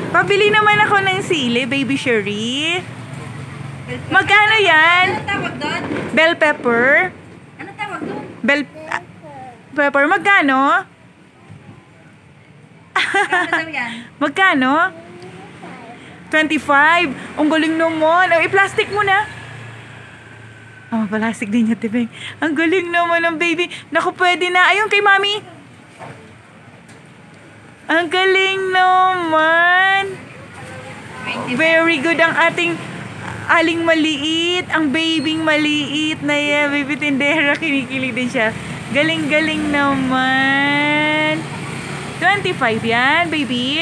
Pabili naman ako ng sili, Baby Sherry. Magkano yan? Ano tawag doon? Bell pepper. Ano tawag doon? Bell pepper. Magkano? Ano daw yan? Magkano? 25. Ang galing naman. Oh, i-plastic mo na. Oh, plastic din niya, Tibeng. Ang galing naman ng baby. Naku, pwede na. Ayun kay mami. Ang galing naman. Very good ang ating aling maliit. Ang babing maliit na yan. Baby tindera. Kinikilig din siya. Galing-galing naman. 25 yan, baby.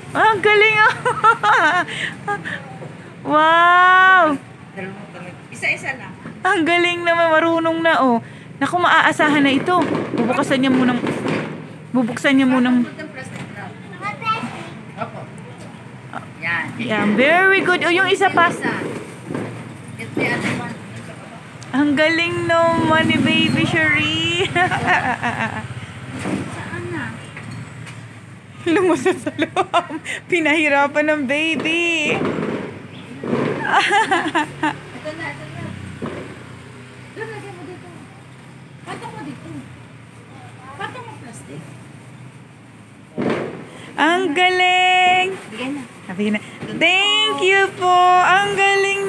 Ang galing. Wow. Isa-isa lang. Ang galing naman, marunong na oh. Naku, maaasahan na ito. Bubuksan niya munang Yan. Yan, very good. Oh, yung isa pa. Get the other one. Ang galing naman ni Baby Sherry. Saan na? Lumusot sa loob. Pinahirapan ng baby. Ito na. Doon, lagyan mo dito. Patong mo dito. Patong mo plastic. Ang galing. Bigyan na. Sabihin na, thank you po. Ang galing